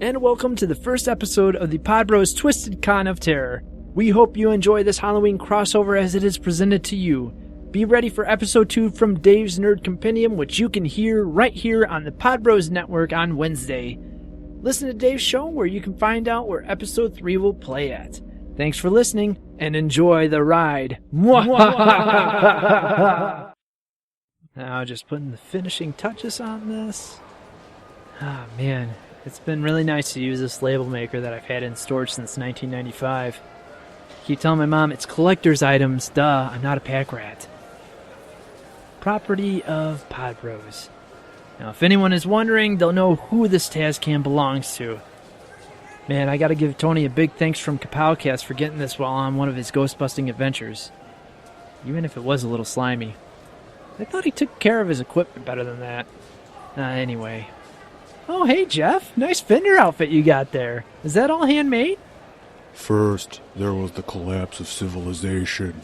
and welcome to the first episode of the Pod Bros Twisted Con of Terror. We hope you enjoy this Halloween crossover as it is presented to you. Be ready for episode 2 from Dave's Nerd Compendium, which you can hear right here on the Pod Bros Network on Wednesday. Listen to Dave's show where you can find out where episode 3 will play at. Thanks for listening, and enjoy the ride. Now just putting the finishing touches on this. Ah, man. It's been really nice to use this label maker that I've had in storage since 1995. Keep telling my mom it's collector's items. Duh, I'm not a pack rat. Property of Pod Bros. Now, if anyone is wondering, they'll know who this Tazcam belongs to. Man, I gotta give Tony a big thanks from Kapowcast for getting this while on one of his ghost-busting adventures. Even if it was a little slimy. I thought he took care of his equipment better than that. Anyway. Oh, hey, Jeff. Nice Fender outfit you got there. Is that all handmade? First, there was the collapse of civilization,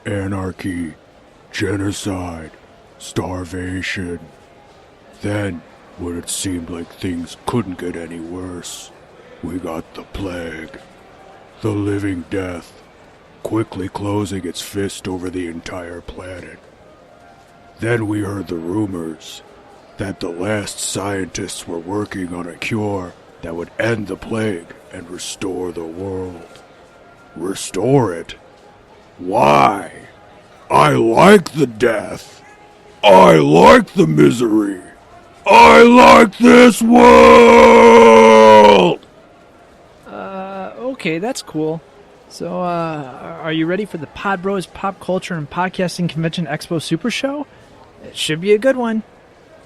anarchy, genocide, starvation. Then, when it seemed like things couldn't get any worse, we got the plague. The living death, quickly closing its fist over the entire planet. Then we heard the rumors that the last scientists were working on a cure that would end the plague and restore the world. Restore it? Why? I like the death. I like the misery. I like this world! Okay, that's cool. So, are you ready for the Pod Bros Pop Culture and Podcasting Convention Expo Super Show? It should be a good one.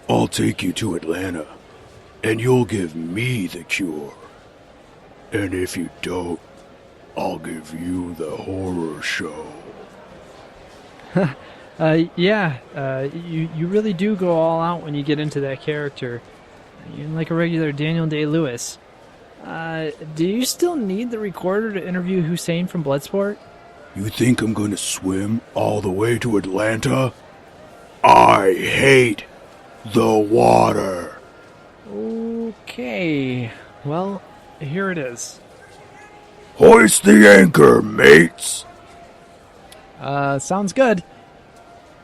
I'll take you to Atlanta, and you'll give me the cure. And if you don't, I'll give you the horror show. You really do go all out when you get into that character. You're like a regular Daniel Day-Lewis. Do you still need the recorder to interview Hussein from Bloodsport? You think I'm gonna swim all the way to Atlanta? I hate the water. Okay. Well, here it is. Hoist the anchor, mates. Sounds good.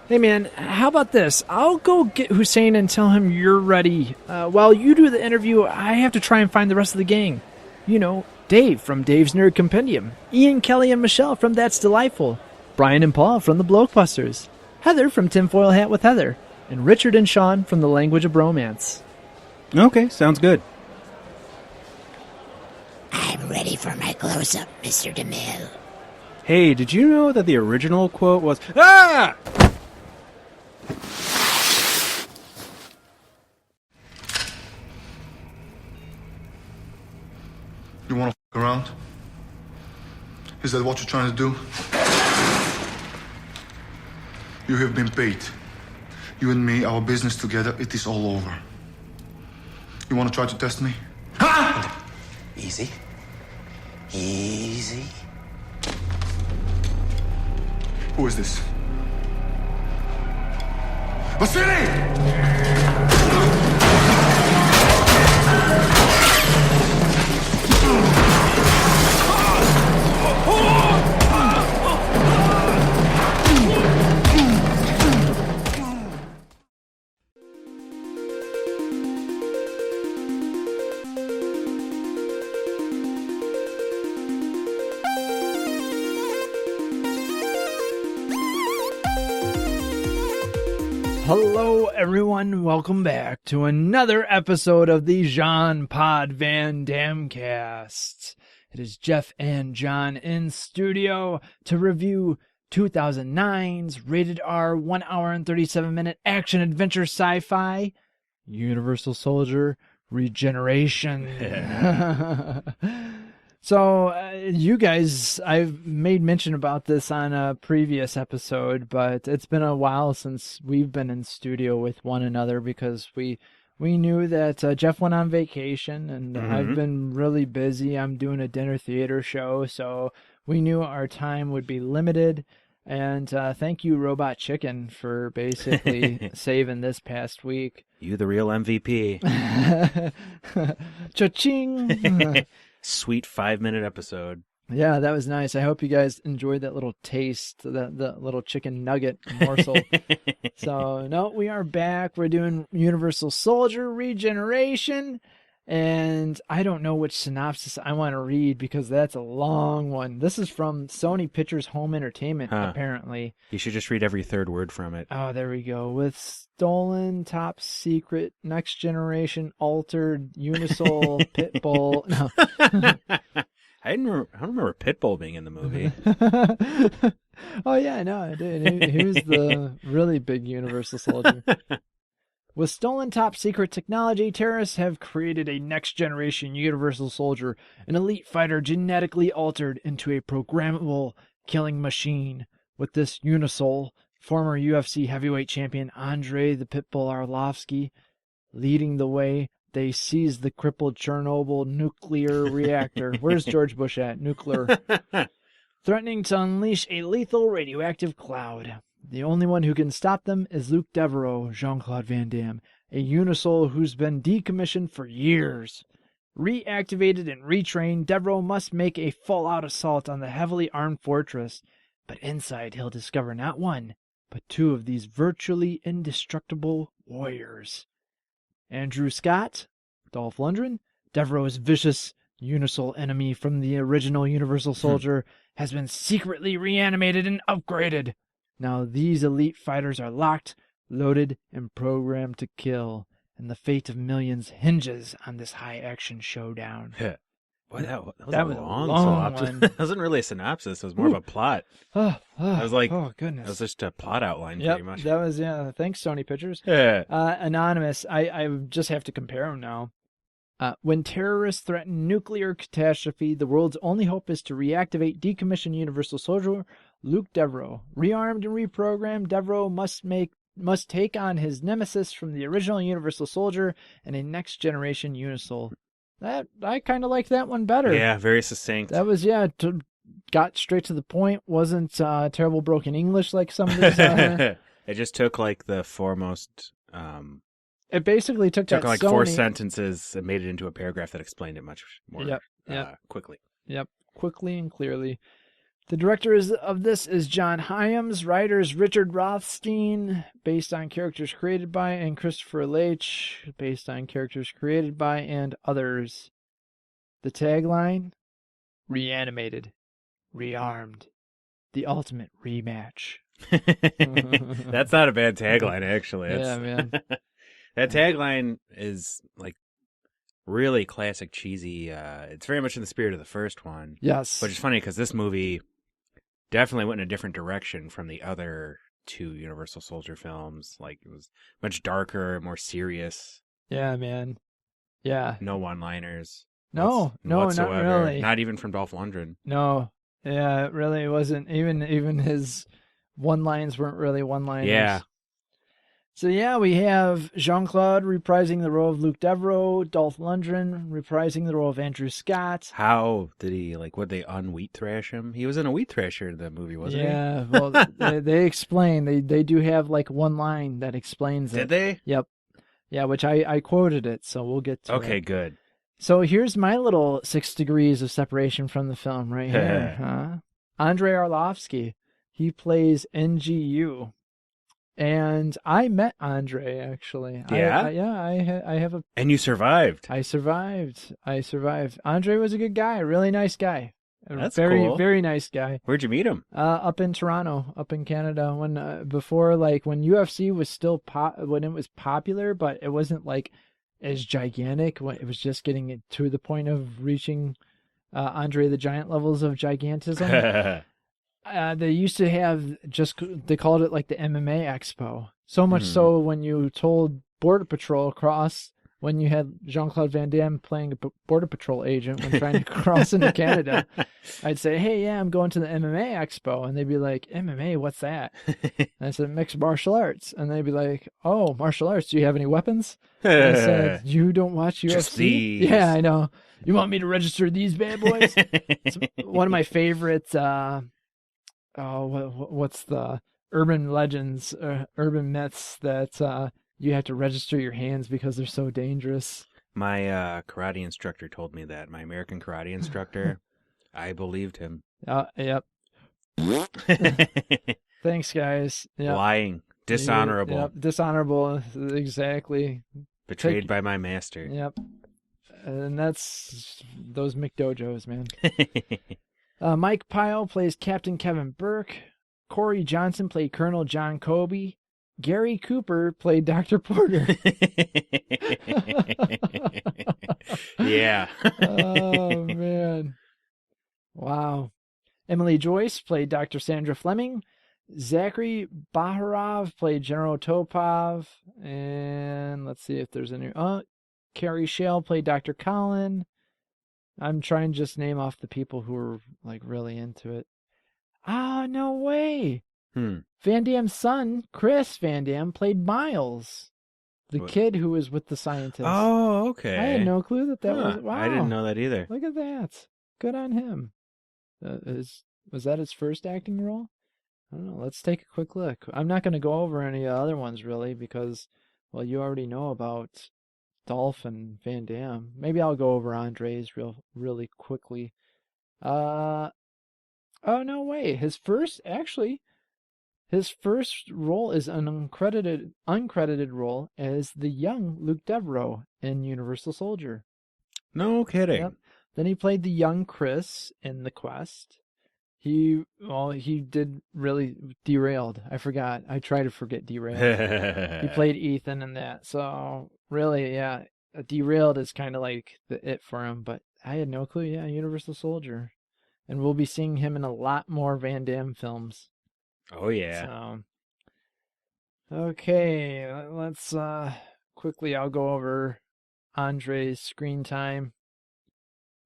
Hey man, how about this? I'll go get Hussein and tell him you're ready. While you do the interview, I have to try and find the rest of the gang. You know, Dave from Dave's Nerd Compendium, Ian, Kelly, and Michelle from That's Delightful, Brian and Paul from the Blokebusters, Heather from Tinfoil Hat with Heather, and Richard and Sean from The Language of Bromance. Okay, sounds good. I'm ready for my close-up, Mr. DeMille. Hey, did you know that the original quote was, "Ah!" You wanna f*** around? Is that what you're trying to do? You have been paid. You and me, our business together, it is all over. You wanna try to test me? Ha! Easy. Easy. Who is this? Vasily! Hello, everyone. Welcome back to another episode of the Jean Pod Van Dam Cast. It is Jeff and John in studio to review 2009's rated R 1 hour and 37 minute action adventure sci-fi Universal Soldier Regeneration. So, you guys, I've made mention about this on a previous episode, but it's been a while since we've been in studio with one another because we knew that Jeff went on vacation and I've been really busy. I'm doing a dinner theater show, so we knew our time would be limited. And thank you, Robot Chicken, for basically saving this past week. You the real MVP. Cha-ching! Sweet 5-minute episode. Yeah, that was nice. I hope you guys enjoyed that little taste, the little chicken nugget morsel. So, no, we are back. We're doing Universal Soldier Regeneration. And I don't know which synopsis I want to read because that's a long one. This is from Sony Pictures Home Entertainment, apparently. You should just read every third word from it. Oh, there we go. With stolen, top secret, next generation, altered, Unisol, Pitbull. No. I don't remember Pitbull being in the movie. Oh, yeah, no, I did. He was the really big Universal Soldier. With stolen top-secret technology, terrorists have created a next-generation Universal Soldier, an elite fighter genetically altered into a programmable killing machine. With this Unisol, former UFC heavyweight champion Andre the Pitbull Arlovsky leading the way, they seize the crippled Chernobyl nuclear reactor. Where's George Bush at? Nuclear. Threatening to unleash a lethal radioactive cloud. The only one who can stop them is Luke Devereaux, Jean-Claude Van Damme, a Unisol who's been decommissioned for years. Reactivated and retrained, Devereaux must make a full-out assault on the heavily armed fortress. But inside he'll discover not one, but two of these virtually indestructible warriors. Andrew Scott, Dolph Lundgren, Devereaux's vicious Unisol enemy from the original Universal Soldier, has been secretly reanimated and upgraded. Now these elite fighters are locked, loaded, and programmed to kill, and the fate of millions hinges on this high-action showdown. Boy, that was That a was a long long synopsis. one. It wasn't really a synopsis. It was more of a plot. I was like, oh, goodness. It was just a plot outline, Yep, pretty much. that was, yeah, thanks, Sony Pictures. Yeah. Anonymous, I just have to compare them now. When terrorists threaten nuclear catastrophe, the world's only hope is to reactivate decommissioned Universal Soldier Luke Devereaux. Rearmed and reprogrammed, Devereaux must take on his nemesis from the original Universal Soldier and a next-generation Unisol. I kind of like that one better. Yeah, very succinct. That was, got straight to the point. Wasn't terrible broken English like some of these. It just took like the foremost... It basically took that like Sony... 4 sentences and made it into a paragraph that explained it much more quickly. Yep, quickly and clearly. The director of this is John Hyams. Writers Richard Rothstein, based on characters created by, and Christopher Leitch, based on characters created by, and others. The tagline, reanimated, rearmed, the ultimate rematch. That's not a bad tagline, actually. Yeah, man. That tagline is like really classic cheesy. It's very much in the spirit of the first one. Yes. Which is funny because this movie definitely went in a different direction from the other 2 Universal Soldier films. Like, it was much darker, more serious. Yeah, man. Yeah. No one-liners. No, whatsoever. not really. Not even from Dolph Lundgren. No. Yeah, it really wasn't. Even his one-lines weren't really one-liners. Yeah. So yeah, we have Jean-Claude reprising the role of Luke Devereaux, Dolph Lundgren reprising the role of Andrew Scott. How did he, would they un-wheat thrash him? He was in a wheat thrasher in the movie, wasn't he? Yeah, well, they explain. They do have one line that explains it. Did they? Yep. Yeah, which I quoted it, so we'll get to it. Okay, good. So here's my little 6 degrees of separation from the film right here. Andre Arlovsky. He plays NGU. And I met Andre, actually. Yeah? I have a... And you survived. I survived. Andre was a good guy, a really nice guy. That's very, cool. very nice guy. Where'd you meet him? Up in Toronto, up in Canada. When when UFC was still when it was popular, but it wasn't as gigantic. When it was just getting to the point of reaching Andre the Giant levels of gigantism. They used to have they called it the MMA Expo. So much so when you told Border Patrol across, when you had Jean-Claude Van Damme playing a Border Patrol agent when trying to cross into Canada, I'd say, hey, yeah, I'm going to the MMA Expo. And they'd be like, MMA, what's that? And I said, mixed martial arts. And they'd be like, oh, martial arts, do you have any weapons? And I said, you don't watch UFC? Just these. Yeah, I know. You want me to register these bad boys? It's one of my favorite... what's the urban legends, urban myths that you have to register your hands because they're so dangerous. My karate instructor told me that. My American karate instructor, I believed him. Yep. Thanks, guys. Yep. Lying, dishonorable, Yep. Dishonorable. Exactly. betrayed by my master. Yep. And that's those McDojos, man. Mike Pyle plays Captain Kevin Burke. Corey Johnson played Colonel John Kobe. Gary Cooper played Dr. Porter. Yeah. Oh, man. Wow. Emily Joyce played Dr. Sandra Fleming. Zachary Baharov played General Topov. And let's see if there's any... Carrie Shale played Dr. Colin. I'm trying to just name off the people who were like really into it. No way. Van Damme's son, Chris Van Damme, played Miles, the kid who was with the scientist. Oh, okay. I had no clue that was... Wow. I didn't know that either. Look at that. Good on him. Was that his first acting role? I don't know. Let's take a quick look. I'm not going to go over any other ones really because, well, you already know about Dolph and Van Damme. Maybe I'll go over Andre's really quickly. Oh, no way. His first role is an uncredited role as the young Luke Devereaux in Universal Soldier. No kidding. Yep. Then he played the young Chris in The Quest. He did really Derailed. I forgot. I try to forget Derailed. He played Ethan in that. So really, yeah, Derailed is kind of like the it for him. But I had no clue. Yeah, Universal Soldier, and we'll be seeing him in a lot more Van Damme films. Oh yeah. So, okay, let's quickly. I'll go over Andre's screen time.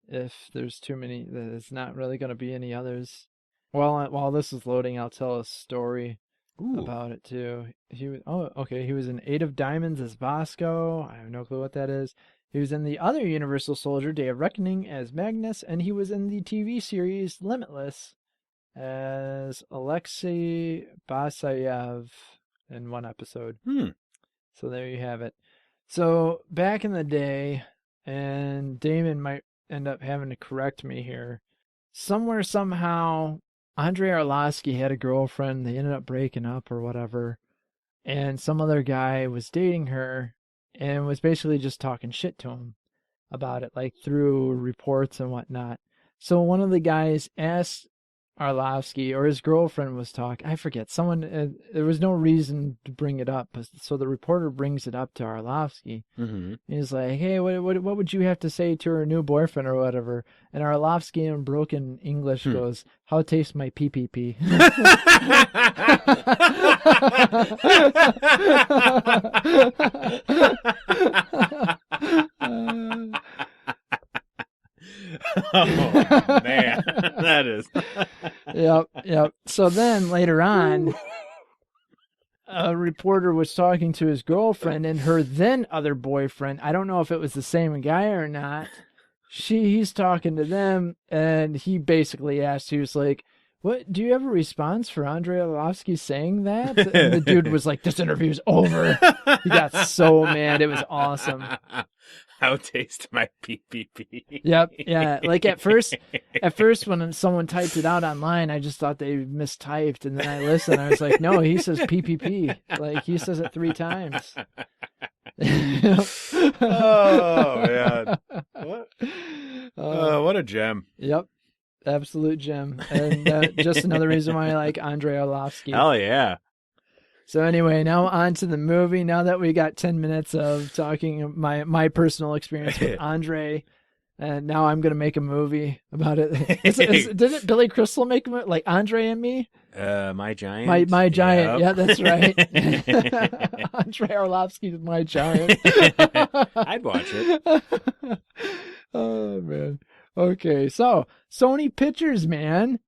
If there's too many, there's not really going to be any others. While this is loading, I'll tell a story about it too. He was in Eight of Diamonds as Vasco. I have no clue what that is. He was in the other Universal Soldier, Day of Reckoning, as Magnus, and he was in the TV series Limitless as Alexei Basayev in one episode. So there you have it. So back in the day, and Damon might end up having to correct me here. Somewhere, somehow, Andrei Arlovsky had a girlfriend. They ended up breaking up or whatever. And some other guy was dating her and was basically just talking shit to him about it, like through reports and whatnot. So one of the guys asked Arlovsky, or his girlfriend was talking, I forget, someone, there was no reason to bring it up, so the reporter brings it up to Arlovsky. He's like, hey, what would you have to say to her new boyfriend or whatever? And Arlovsky in broken English goes, how tastes my PPP? Oh man, that is. Yep. So then later on, a reporter was talking to his girlfriend and her then other boyfriend. I don't know if it was the same guy or not. He's talking to them, and he basically asked, he was like, what, do you have a response for Andrei Arlovsky saying that? And the dude was like, this interview's over. He got so mad. It was awesome. How taste my PPP. Yep. Yeah. Like at first when someone typed it out online, I just thought they mistyped, and then I listened. I was like, no, he says PPP. Like he says it 3 times. Oh man. What a gem. Yep. Absolute gem. And just another reason why I like Andrei Arlovsky. Hell yeah. So anyway, now on to the movie. Now that we got 10 minutes of talking my personal experience with Andre, and now I'm going to make a movie about it. Didn't Billy Crystal make a movie, like Andre and Me? My Giant? My Giant. Yep. Yeah, that's right. Andrei Arlovsky's My Giant. I'd watch it. Oh, man. Okay, so Sony Pictures, man.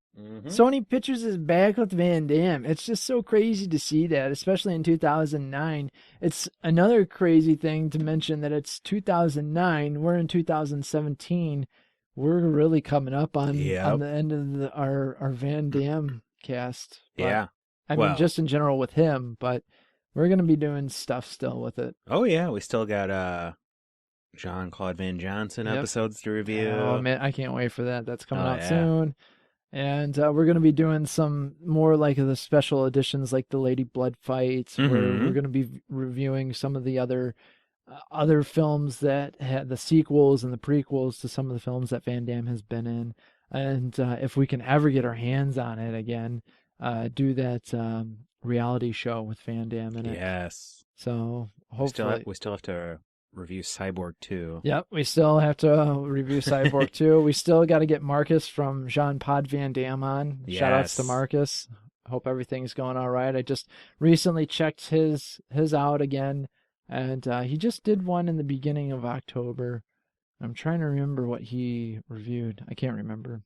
Sony Pictures is back with Van Damme. It's just so crazy to see that, especially in 2009. It's another crazy thing to mention that it's 2009. We're in 2017. We're really coming up on the end of our Van Damme cast. But, Yeah. I Well- mean, just in general with him, but we're going to be doing stuff still with it. Oh yeah, we still got Jean-Claude Van Johnson Yep. episodes to review. Oh, man, I can't wait for that. That's coming Oh, out yeah. soon. And we're going to be doing some more like the special editions, like the Lady Blood fights, where Mhm. we're going to be reviewing some of the other films that had the sequels and the prequels to some of the films that Van Damme has been in. And if we can ever get our hands on it again, do that reality show with Van Damme in it. Yes. So We hopefully. still have to review Cyborg 2. Yep, we still have to review Cyborg 2. We still got to get Marcus from Jean-Pod Van Damme on. Shout outs to Yes. Marcus. Hope everything's going all right. I just recently checked his out again, and he just did one in the beginning of October. I'm trying to remember what he reviewed. I can't remember.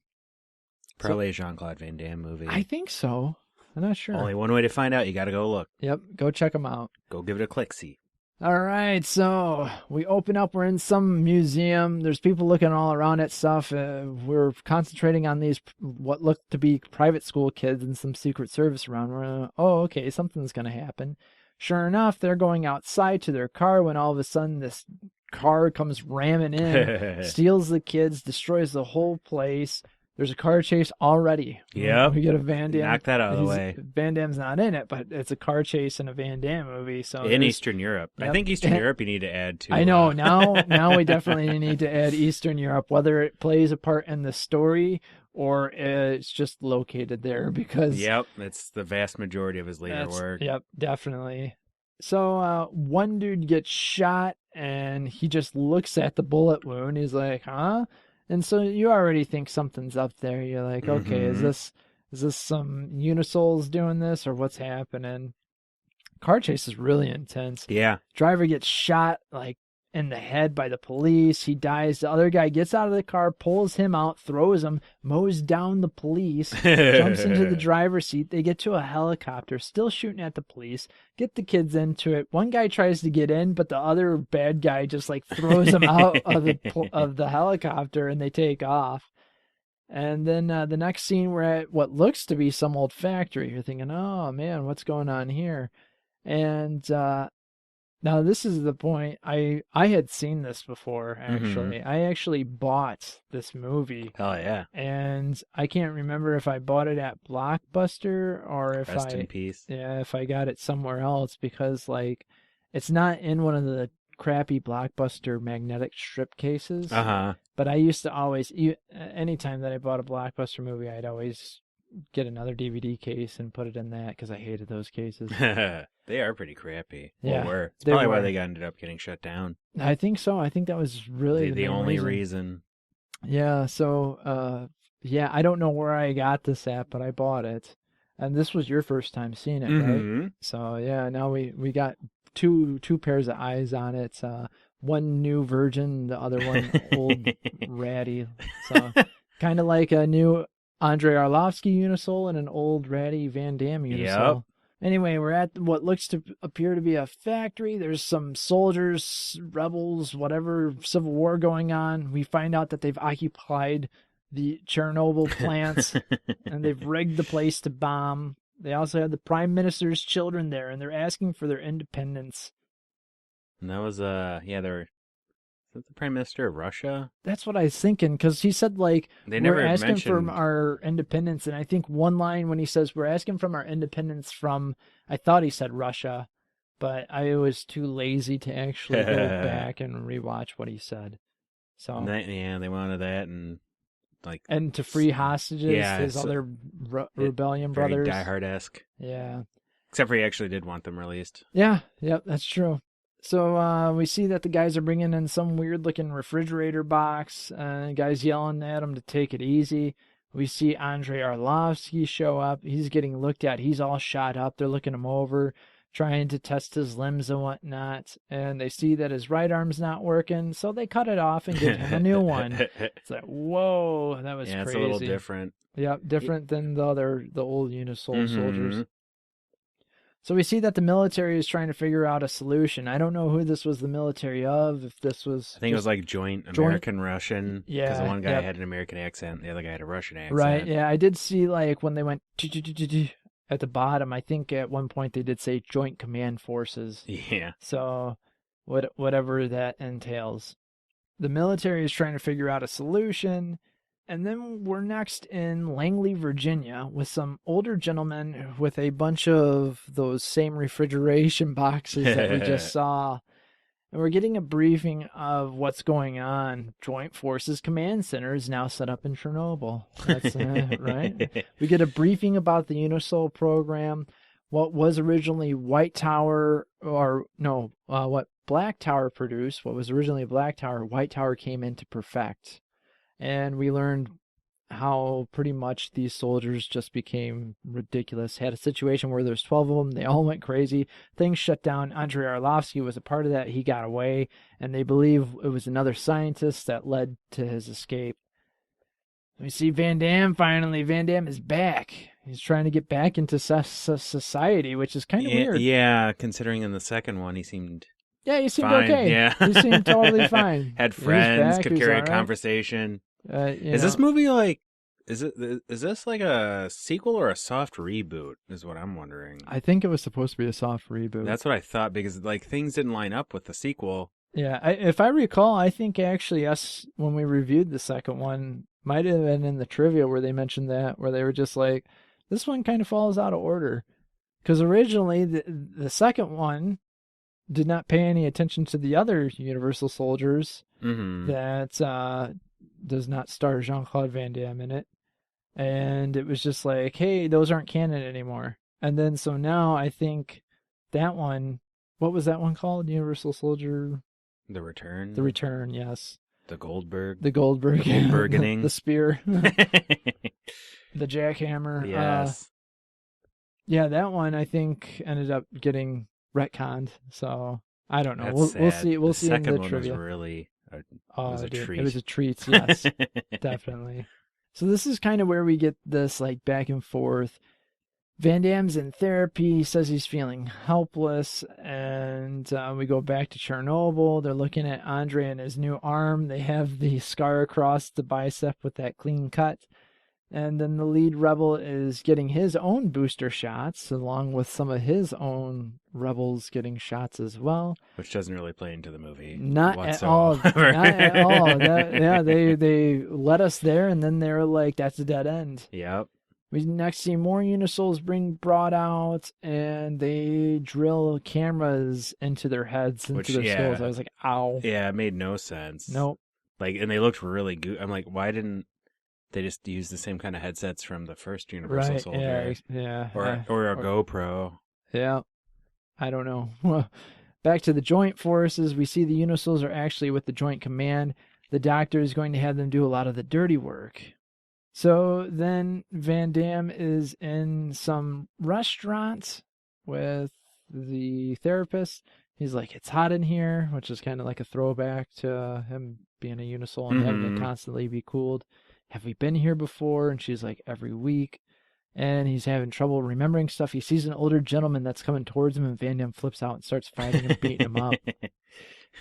Probably a Jean-Claude Van Damme movie. I think so. I'm not sure. Only one way to find out. You got to go look. Yep, go check him out. Go give it a click-see. All right, so we open up. We're in some museum. There's people looking all around at stuff. We're concentrating on these what look to be private school kids and some Secret Service around. We're okay, something's gonna happen. Sure enough, they're going outside to their car when all of a sudden this car comes ramming in, steals the kids, destroys the whole place. There's a car chase already. Yep. We get a Van Damme. Knock that out of the way. Van Damme's not in it, but it's a car chase in a Van Damme movie. So In Eastern Europe. I Yep. think Eastern Europe you need to add to. I know now we definitely need to add Eastern Europe, whether it plays a part in the story or it's just located there because Yep, it's the vast majority of his later work. Yep, definitely. So one dude gets shot and he just looks at the bullet wound. He's like, "Huh?" And so you already think something's up there. You're like, "Okay, is this some Unisols doing this or what's happening?" Car chase is really intense. Yeah. Driver gets shot like in the head by the police. He dies. The other guy gets out of the car, pulls him out, throws him, mows down the police, jumps into the driver's seat. They get to a helicopter, still shooting at the police, get the kids into it. One guy tries to get in, but the other bad guy just like throws him out of the helicopter and they take off. And then the next scene, we're at what looks to be some old factory. You're thinking, oh man, what's going on here? And now this is the point. I had seen this before, actually. I actually bought this movie. Oh, yeah. And I can't remember if I bought it at Blockbuster or if Rest in peace. Yeah, if I got it somewhere else because like it's not in one of the crappy Blockbuster magnetic strip cases. Uh-huh. But I used to always, anytime that I bought a Blockbuster movie, I'd always get another DVD case and put it in that because I hated those cases. They are pretty crappy. Yeah, Well, were. It's they probably were. why they ended up getting shut down. I think so. I think that was really The main only reason. Yeah, so, yeah, I don't know where I got this at, but I bought it. And this was your first time seeing it, right? Mhm. So, yeah, now we got two pairs of eyes on it. One new virgin, the other one old ratty. So, kind of like a new Andrei Arlovsky Unisol and an old ratty Van Damme Unisol. Yep. Anyway, we're at what looks to appear to be a factory. There's some soldiers, rebels, whatever, civil war going on. We find out that they've occupied the Chernobyl plants and they've rigged the place to bomb. They also have the prime minister's children there and they're asking for their independence. And that was, they're... Is that the Prime Minister of Russia? That's what I was thinking, because he said, like, They never we're asking from mentioned- our independence, and I think one line when he says, we're asking from our independence from, I thought he said Russia, but I was too lazy to actually go back and rewatch what he said. So They wanted that and, like... And to free hostages, Yeah, his so- other rebellion very brothers. Die Hard-esque. Yeah. Except for he actually did want them released. Yeah, yep, that's true. So we see that the guys are bringing in some weird-looking refrigerator box. Guys yelling at him to take it easy. We see Andrei Arlovsky show up. He's getting looked at. He's all shot up. They're looking him over, trying to test his limbs and whatnot. And they see that his right arm's not working, so they cut it off and give him a new one. It's like, whoa, that was Yeah, crazy. it's a little different. Yep, different than the old Unisol soldiers. So we see that the military is trying to figure out a solution. I don't know who this was the military of, if this was... I think it was like joint American-Russian. Yeah, Because the one guy yep. had an American accent, the other guy had a Russian accent. Right, yeah. I did see, like, when they went at the bottom, I think at one point they did say Joint Command Forces. Yeah. So whatever that entails. The military is trying to figure out a solution. And then we're next in Langley, Virginia, with some older gentlemen with a bunch of those same refrigeration boxes that we just saw. And we're getting a briefing of what's going on. Joint Forces Command Center is now set up in Chernobyl. That's right. We get a briefing about the Unisol program, what was originally White Tower, what Black Tower produced, what was originally Black Tower, White Tower came in to perfect. And we learned how pretty much these soldiers just became ridiculous. Had a situation where there's 12 of them. They all went crazy. Things shut down. Andrei Arlovsky was a part of that. He got away. And they believe it was another scientist that led to his escape. We see Van Damme finally. Van Damme is back. He's trying to get back into society, which is kind of weird. Yeah, considering in the second one he seemed... Yeah, he seemed fine, okay. yeah. He seemed totally fine. Had friends, back, could he was carry a all right. conversation. Is This movie like... Is this like a sequel or a soft reboot? Is what I'm wondering. I think it was supposed to be a soft reboot. That's what I thought because like things didn't line up with the sequel. Yeah, if I recall, I think actually us when we reviewed the second one might have been in the trivia where they mentioned that, where they were just like, this one kind of falls out of order, because originally the second one did not pay any attention to the other Universal Soldiers that does not star Jean-Claude Van Damme in it. And it was just like, hey, those aren't canon anymore. And then so now I think that one, what was that one called? Universal Soldier? The Return? The Return, yes. The Goldberg? The Goldberg. The Goldbergening. The spear. The jackhammer. Yes. Yeah, that one I think ended up getting retconned. So I don't know. That's We'll sad. see. We'll see in the second one trivia. was really it was a Dude, treat. It was a treat. Yes, definitely. So this is kind of where we get this like back and forth. Van Damme's in therapy. He says he's feeling helpless, and we go back to Chernobyl. They're looking at Andre and his new arm. They have the scar across the bicep with that clean cut. And then the lead rebel is getting his own booster shots, along with some of his own rebels getting shots as well. Which doesn't really play into the movie. Not at all. Not at all. They let us there, and then they're like, that's a dead end. Yep. We next see more Unisols being brought out, and they drill cameras into their heads, into their skulls. I was like, ow. Yeah, it made no sense. Nope. Like, and they looked really good. I'm like, why didn't they just use the same kind of headsets from the first Universal Soldier? Yeah. Or a GoPro. Yeah. I don't know. Back to the Joint Forces, we see the Unisols are actually with the Joint Command. The doctor is going to have them do a lot of the dirty work. So then Van Damme is in some restaurant with the therapist. He's like, it's hot in here, which is kind of like a throwback to him being a Unisol and having to constantly be cooled. Have we been here before? And she's like, every week. And he's having trouble remembering stuff. He sees an older gentleman that's coming towards him, and Van Damme flips out and starts fighting and beating him up.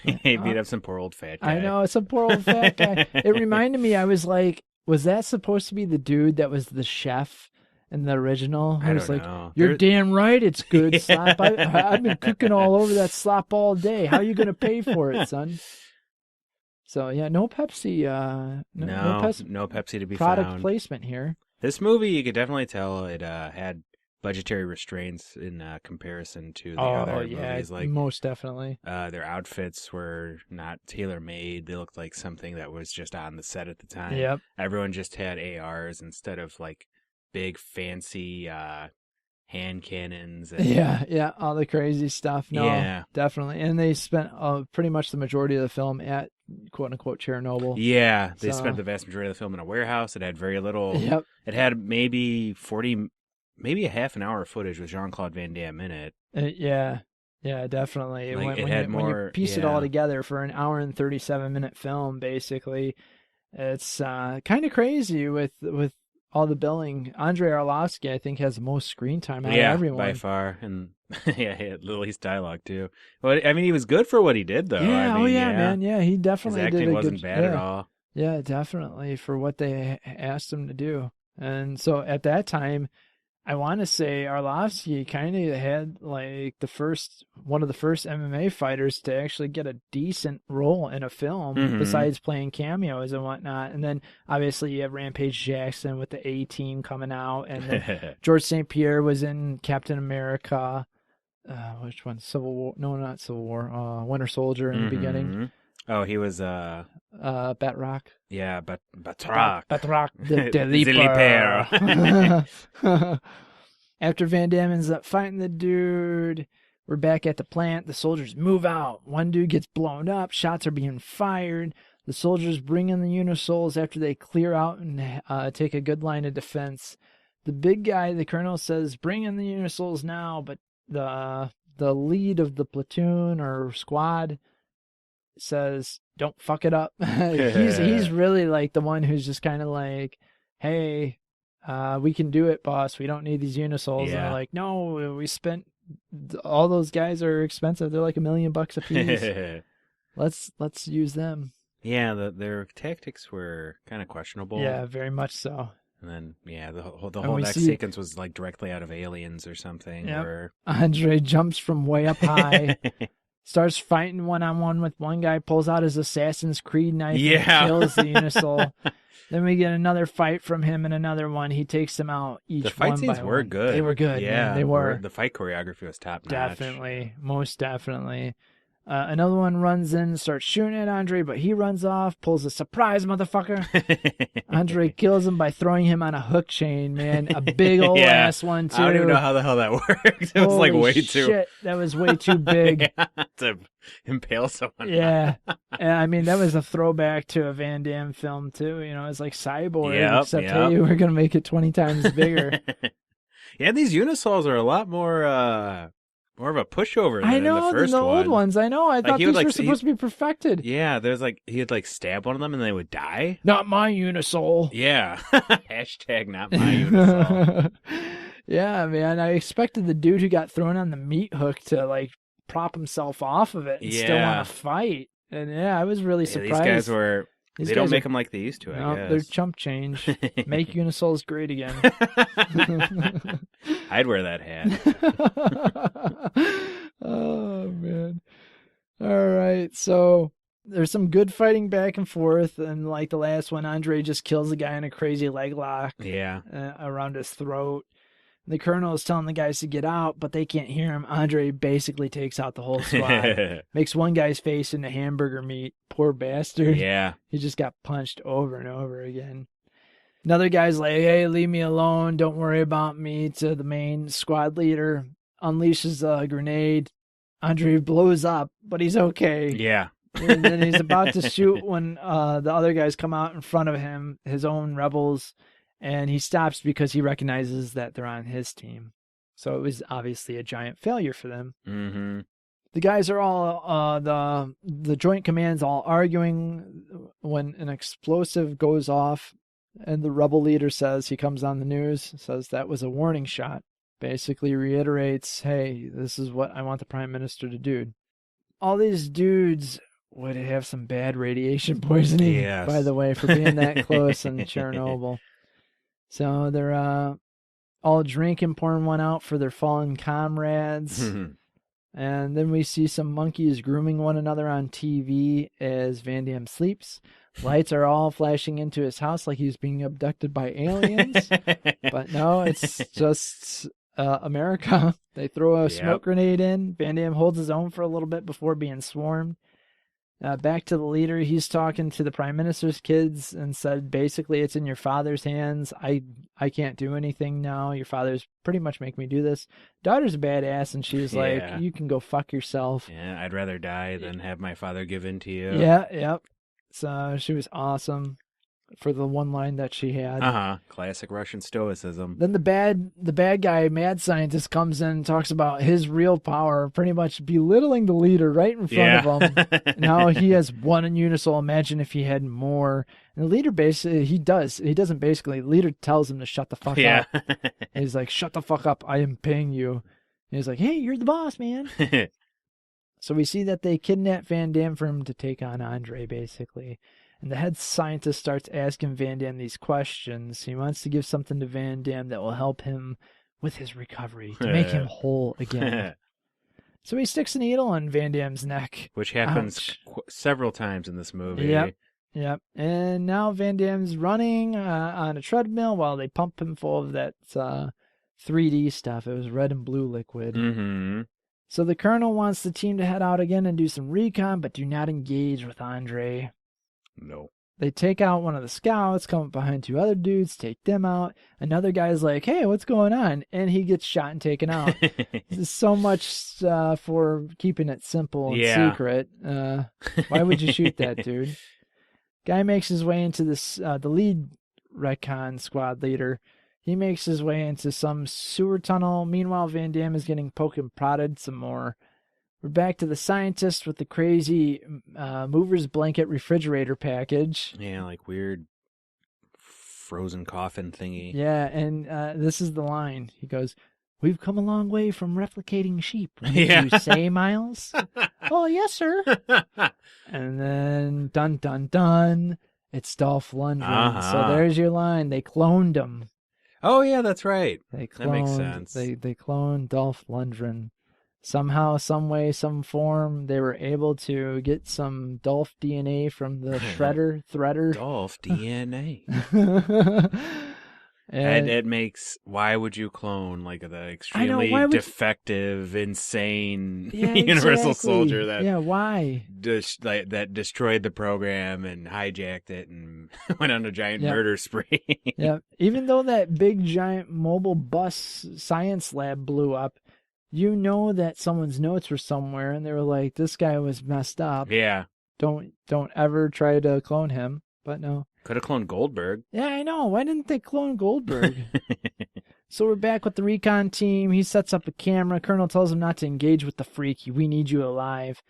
He beat up some poor old fat guy. I know, it's a poor old fat guy. It reminded me, I was like, was that supposed to be the dude that was the chef in the original? I was like, know. You're damn right it's good slop. I've been cooking all over that slop all day. How are you going to pay for it, son? So, yeah, no Pepsi. No Pepsi to be product found. placement here. This movie, you could definitely tell it had budgetary restraints in comparison to the other movies. Like, most definitely. Their outfits were not tailor-made. They looked like something that was just on the set at the time. Yep. Everyone just had ARs instead of like big fancy hand cannons. And... Yeah, all the crazy stuff. No, yeah. Definitely. And they spent pretty much the majority of the film at quote-unquote Chernobyl. Yeah, they spent the vast majority of the film in a warehouse. It had very little. Yep. It had maybe a half an hour of footage with Jean-Claude Van Damme in it. Yeah, definitely. Like, when you piece it all together for an hour and 37-minute film, basically, it's kind of crazy with all the billing. Andrei Arlovsky, I think, has the most screen time out of everyone. By far. And Yeah, he had the least dialogue too. Well, I mean, he was good for what he did, though. Yeah, I mean, man. Yeah, he his definitely did acting a wasn't good bad at all. Yeah, definitely for what they asked him to do. And so at that time, I want to say Arlovsky kind of had like one of the first MMA fighters to actually get a decent role in a film Mhm. besides playing cameos and whatnot. And then obviously you have Rampage Jackson with the A-Team coming out, and then George St. Pierre was in Captain America. Which one? Civil War? No, not Civil War. Winter Soldier in the beginning. Mhm. Oh, he was Batroc. yeah, but Batroc. Batroc the The Leaper. After Van Damme ends up fighting the dude, we're back at the plant. The soldiers move out. One dude gets blown up. Shots are being fired. The soldiers bring in the Unisols after they clear out and take a good line of defense. The big guy, the colonel, says, "Bring in the Unisols now," but the lead of the platoon or squad says, "Don't fuck it up." he's really like the one who's just kind of like, "Hey, we can do it, boss. We don't need these Unisols." And they're like, "No, we spent all those guys are expensive. They're like $1 million a piece. Let's use them." Yeah, their tactics were kind of questionable. Yeah, very much so. And then, yeah, the whole next sequence was like directly out of Aliens or something. Yep. Where Andre jumps from way up high, starts fighting one-on-one with one guy, pulls out his Assassin's Creed knife, and kills the Unisol. Then we get another fight from him and another one. He takes them out each the fight one scenes by were one. good. They were good. Yeah, man. They were. The fight choreography was top notch. Definitely. Most definitely. Another one runs in, starts shooting at Andre, but he runs off, pulls a surprise, motherfucker. Andre kills him by throwing him on a hook chain, man. A big old ass one, too. I don't even know how the hell that worked. It was like way too... shit, that was way too big. to impale someone. Yeah. And, I mean, that was a throwback to a Van Damme film, too. You know, it's like Cyborg, except, hey, we're going to make it 20 times bigger. Yeah, these Unisols are a lot more of a pushover than the first than the one. old ones. I know. I thought these were supposed to be perfected. Yeah, there's like he'd like stab one of them and they would die. Not my Unisol. Yeah. Hashtag not my Unisol. Yeah, man. I expected the dude who got thrown on the meat hook to like prop himself off of it and still want to fight. And yeah, I was really surprised. These guys were. They don't make them like they used to, I guess. They're chump change. Make Unisols great again. I'd wear that hat. Oh, man. All right. So there's some good fighting back and forth. And like the last one, Andre just kills the guy in a crazy leg lock around his throat. The colonel is telling the guys to get out, but they can't hear him. Andre basically takes out the whole squad. Makes one guy's face into hamburger meat. Poor bastard. Yeah. He just got punched over and over again. Another guy's like, "Hey, leave me alone. Don't worry about me," to the main squad leader. Unleashes a grenade. Andre blows up, but he's okay. Yeah. And then he's about to shoot when the other guys come out in front of him, his own rebels. And he stops because he recognizes that they're on his team. So it was obviously a giant failure for them. Mm-hmm. The guys are all, the Joint Command's all arguing when an explosive goes off. And the rebel leader says, he comes on the news, says that was a warning shot. Basically reiterates, hey, this is what I want the prime minister to do. All these dudes would have some bad radiation poisoning, by the way, for being that close in Chernobyl. So they're all drinking, pouring one out for their fallen comrades. And then we see some monkeys grooming one another on TV as Van Damme sleeps. Lights are all flashing into his house like he's being abducted by aliens. But no, it's just America. They throw a smoke grenade in. Van Damme holds his own for a little bit before being swarmed. Back to the leader, he's talking to the prime minister's kids and said, basically, it's in your father's hands. I can't do anything now. Your father's pretty much make me do this. Daughter's a badass, and she's like, you can go fuck yourself. Yeah, I'd rather die than have my father give in to you. Yeah, yep. So she was awesome for the one line that she had. Classic Russian stoicism. Then the bad guy, mad scientist, comes in and talks about his real power, pretty much belittling the leader right in front of him. Now he has one in Unisol. Imagine if he had more. And the leader basically, he doesn't basically, the leader tells him to shut the fuck up. He's like, shut the fuck up. I am paying you. he's like, hey, you're the boss, man. So we see that they kidnap Van Damme for him to take on Andre, basically. And the head scientist starts asking Van Damme these questions. He wants to give something to Van Damme that will help him with his recovery, to make him whole again. So he sticks a needle on Van Damme's neck. Which happens several times in this movie. Yep. And now Van Damme's running on a treadmill while they pump him full of that 3D stuff. It was red and blue liquid. Mm-hmm. So the Colonel wants the team to head out again and do some recon, but do not engage with Andre. No. They take out one of the scouts, come up behind 2 other dudes, take them out. Another guy's like, hey, what's going on? And he gets shot and taken out. This is so much for keeping it simple and secret. Why would you shoot that dude? Guy makes his way into this, the lead recon squad leader. He makes his way into some sewer tunnel. Meanwhile, Van Damme is getting poked and prodded some more. We're back to the scientist with the crazy mover's blanket refrigerator package. Yeah, like weird frozen coffin thingy. Yeah, and this is the line. He goes, we've come a long way from replicating sheep. What did you say, Miles? Oh, yes, sir. And then, dun, dun, dun, it's Dolph Lundgren. So there's your line. They cloned him. Oh, yeah, that's right. That makes sense. They cloned Dolph Lundgren. Somehow, some way, some form, they were able to get some Dolph DNA from the thredder. Dolph DNA. and it makes, why would you clone like the extremely defective, insane Universal Soldier that why? That destroyed the program and hijacked it and went on a giant murder spree. Yeah, even though that big giant mobile bus science lab blew up, you know that someone's notes were somewhere and they were like, this guy was messed up. Yeah. Don't ever try to clone him. But no. Could have cloned Goldberg. Yeah, I know. Why didn't they clone Goldberg? So we're back with the recon team. He sets up a camera. Colonel tells him not to engage with the freak. We need you alive.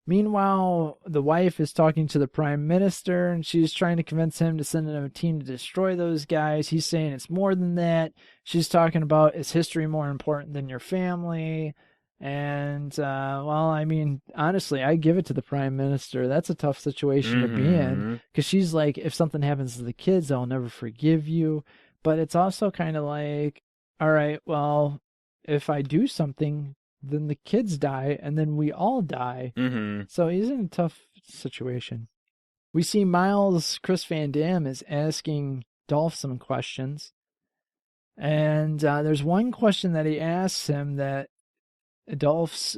Meanwhile, the wife is talking to the prime minister, and she's trying to convince him to send in a team to destroy those guys. He's saying it's more than that. She's talking about, is history more important than your family? And, well, I mean, honestly, I give it to the prime minister. That's a tough situation to be in, because she's like, if something happens to the kids, I'll never forgive you. But it's also kind of like, all right, well, if I do something, then the kids die, and then we all die. So he's in a tough situation. We see Miles, Chris Van Damme, is asking Dolph some questions. And there's one question that he asks him that Dolph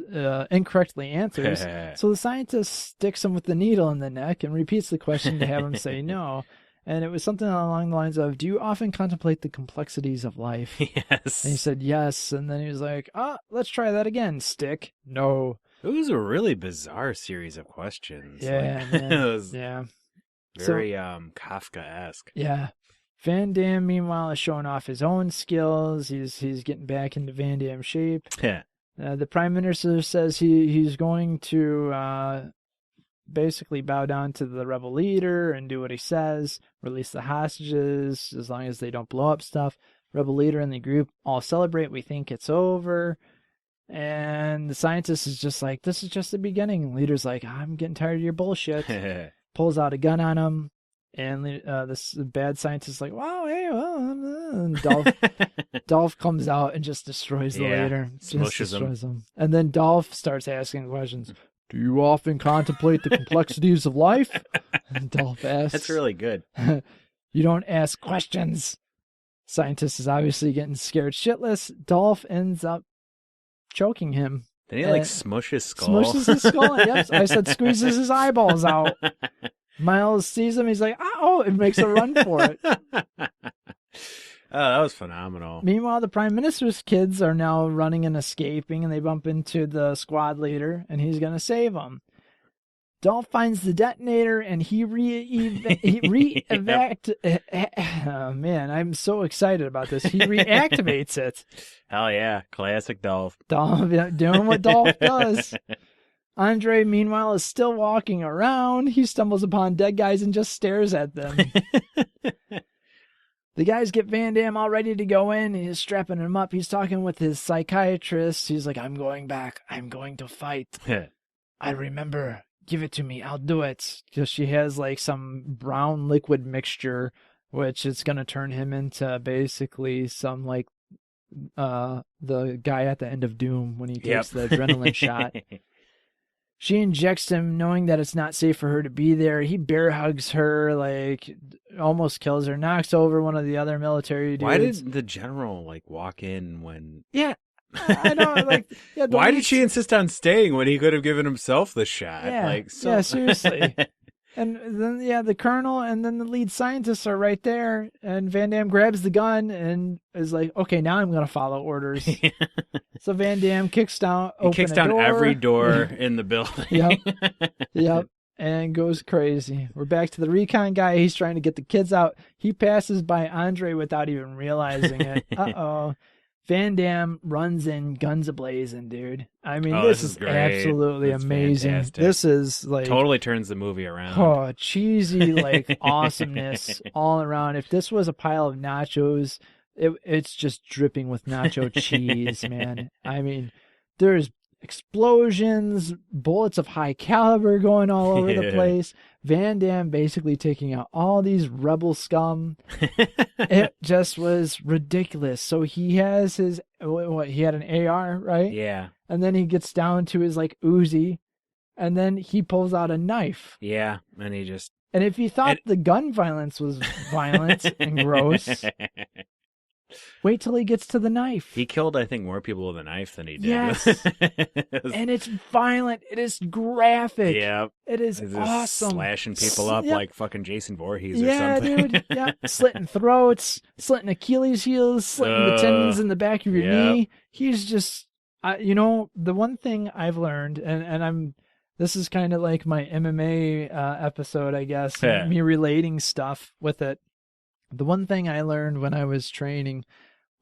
incorrectly answers. So the scientist sticks him with the needle in the neck and repeats the question to have him say no. And it was something along the lines of, do you often contemplate the complexities of life? Yes. And he said yes. And then he was like, let's try that again, stick. No. It was a really bizarre series of questions. Yeah, man. It was very Kafka-esque. Yeah. Van Damme, meanwhile, is showing off his own skills. He's getting back into Van Damme shape. Yeah. The prime minister says he's going to basically bow down to the rebel leader and do what he says, release the hostages as long as they don't blow up stuff. Rebel leader and the group all celebrate. We think it's over. And the scientist is just like, this is just the beginning. Leader's like, I'm getting tired of your bullshit. Pulls out a gun on him. And this bad scientist is like, wow, hey, well, and Dolph comes out and just destroys the leader. Smushes him. And then Dolph starts asking questions. Do you often contemplate the complexities of life? And Dolph asks. That's really good. You don't ask questions. Scientist is obviously getting scared shitless. Dolph ends up choking him. Then he smush his skull. Smushes his skull. Yep. I said squeezes his eyeballs out. Miles sees him. He's like, oh, and makes a run for it. Oh, that was phenomenal. Meanwhile, the prime minister's kids are now running and escaping, and they bump into the squad leader, and he's going to save them. Dolph finds the detonator, and he oh, man, I'm so excited about this. He reactivates it. Hell yeah. Classic Dolph. Dolph doing what Dolph does. Andre, meanwhile, is still walking around. He stumbles upon dead guys and just stares at them. The guys get Van Damme all ready to go in. He's strapping him up. He's talking with his psychiatrist. He's like, I'm going back. I'm going to fight. I remember. Give it to me. I'll do it. Because she has like some brown liquid mixture, which is going to turn him into basically some like the guy at the end of Doom when he takes the adrenaline shot. She injects him knowing that it's not safe for her to be there. He bear hugs her, like almost kills her, knocks over one of the other military dudes. Why did the general like walk in when... Yeah. I know, like, yeah. Why did she insist on staying when he could have given himself the shot? Yeah, like, so... yeah, seriously. And then, the colonel and then the lead scientists are right there, and Van Damme grabs the gun and is like, okay, now I'm going to follow orders. So Van Damme kicks down every door in the building. Yep, and goes crazy. We're back to the recon guy. He's trying to get the kids out. He passes by Andre without even realizing it. Uh-oh. Van Damme runs in, guns a-blazing, dude. I mean, this is absolutely amazing. Fantastic. This is like... Totally turns the movie around. Oh, cheesy, like, awesomeness all around. If this was a pile of nachos, it's just dripping with nacho cheese, man. I mean, there's explosions, bullets of high caliber going all over the place. Van Damme basically taking out all these rebel scum. It just was ridiculous. So he has his, he had an AR, right? Yeah. And then he gets down to his like Uzi, and then he pulls out a knife. Yeah, and he just... And if you thought the gun violence was violent and gross, wait till he gets to the knife. He killed, I think, more people with a knife than he did. Yes. And it's violent. It is graphic. Yeah. It is He's awesome. Slashing people up like fucking Jason Voorhees or something. Yeah, dude. Yeah. Slitting throats, slitting Achilles heels, slitting the tendons in the back of your knee. He's just, the one thing I've learned, and this is kind of like my MMA episode, I guess, me relating stuff with it. The one thing I learned when I was training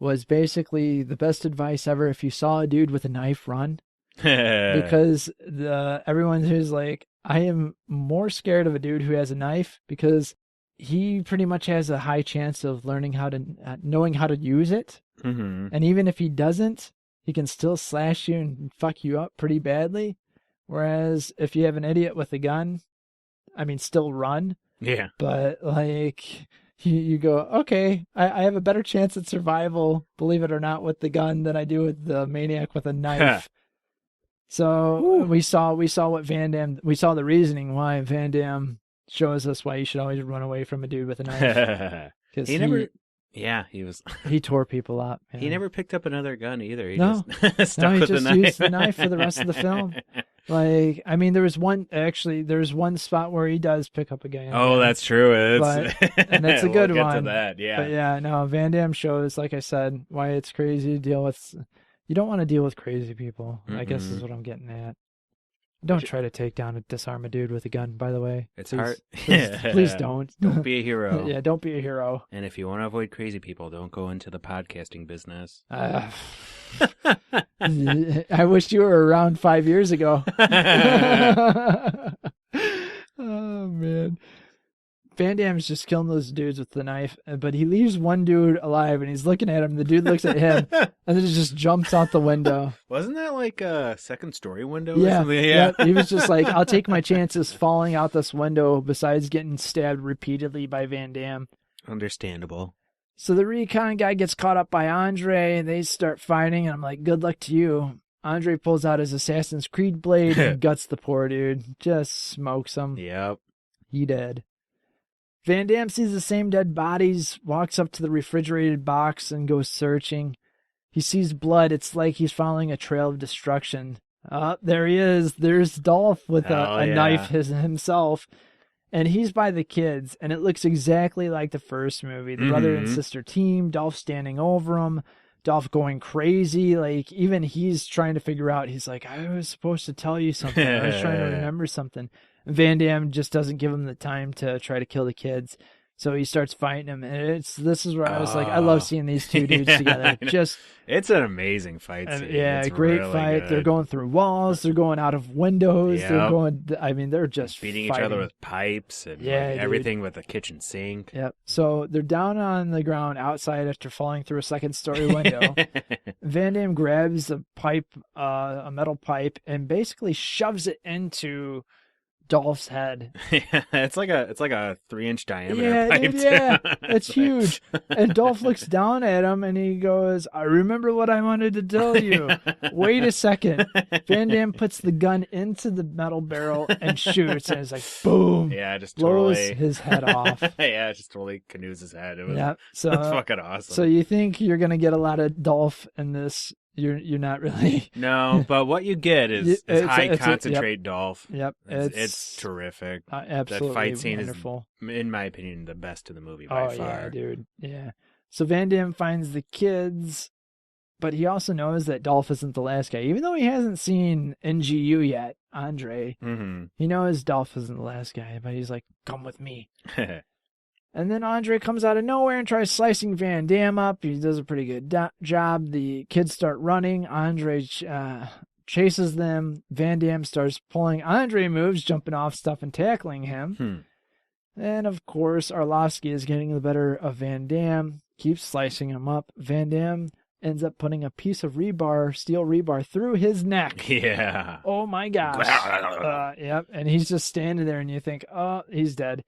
was basically the best advice ever. If you saw a dude with a knife, run. Because everyone who's like, I am more scared of a dude who has a knife because he pretty much has a high chance of knowing how to use it. Mm-hmm. And even if he doesn't, he can still slash you and fuck you up pretty badly. Whereas if you have an idiot with a gun, I mean, still run. Yeah. But like... You go, okay, I have a better chance at survival, believe it or not, with the gun than I do with the maniac with a knife. So we saw what Van Damme, we saw the reasoning why Van Damme shows us why you should always run away from a dude with a knife. Because he tore people up. Man. He never picked up another gun either. He just stuck with the knife. Used the knife for the rest of the film. Like, I mean, there's one spot where he does pick up a gun. Oh, that's true. And it's a good we'll one. Get to that, yeah. But yeah, no, Van Damme shows, like I said, why it's crazy to deal with. You don't want to deal with crazy people. I guess is what I'm getting at. Don't try to disarm a dude with a gun, by the way. It's hard. Please don't. Don't be a hero. Yeah, don't be a hero. And if you want to avoid crazy people, don't go into the podcasting business. I wish you were around 5 years ago. Oh, man. Van Damme's just killing those dudes with the knife, but he leaves one dude alive, and he's looking at him. The dude looks at him, and then it just jumps out the window. Wasn't that like a second story window or something? Yeah. He was just like, I'll take my chances falling out this window besides getting stabbed repeatedly by Van Damme. Understandable. So the recon guy gets caught up by Andre, and they start fighting, and I'm like, good luck to you. Andre pulls out his Assassin's Creed blade and guts the poor dude. Just smokes him. Yep. He dead. Van Damme sees the same dead bodies, walks up to the refrigerated box and goes searching. He sees blood. It's like he's following a trail of destruction. There he is. There's Dolph with a knife himself. And he's by the kids, and it looks exactly like the first movie. The brother and sister team, Dolph standing over him, Dolph going crazy. Like, even he's trying to figure out, he's like, I was supposed to tell you something. I was trying to remember something. Van Damme just doesn't give him the time to try to kill the kids. So he starts fighting him, and this is where I was like, I love seeing these two dudes Yeah, together. Just it's an amazing fight scene. yeah, It's great really fight. good. They're going through walls. They're going out of windows. They're Yep. going. I mean, they're just beating fighting. each other with pipes and Yeah, like, dude. everything with the kitchen sink. Yep. So they're down on the ground outside after falling through a second-story window. Van Damme grabs a pipe, a metal pipe, and basically shoves it into Dolph's head. it's like a 3-inch diameter Yeah, pipe. dude, too. yeah, it's like- huge. And Dolph looks down at him and he goes, "I remember what I wanted to tell you." Wait a second. Van Damme puts the gun into the metal barrel and shoots, and it's like boom, Yeah, just blows totally his head off. yeah, just totally canoes his head. It was, Yeah. it was So, fucking awesome. so you think you're gonna get a lot of Dolph in this? You're not really. No, but what you get is It's high yep. concentrate Dolph. Yep. It's terrific. Absolutely That fight scene wonderful. is, in my opinion, the best in the movie by Oh far. yeah, dude. Yeah. So Van Damme finds the kids, but he also knows that Dolph isn't the last guy. Even though he hasn't seen NGU yet, Andre, Mm-hmm. he knows Dolph isn't the last guy, but he's like, "Come with me." And then Andre comes out of nowhere and tries slicing Van Damme up. He does a pretty good job. The kids start running. Andre chases them. Van Damme starts pulling Andre moves, jumping off stuff and tackling him. And of course, Arlovsky is getting the better of Van Damme, keeps slicing him up. Van Damme ends up putting a piece of steel rebar through his neck. Yeah. Oh my gosh. Yep. And he's just standing there and you think, oh, he's dead.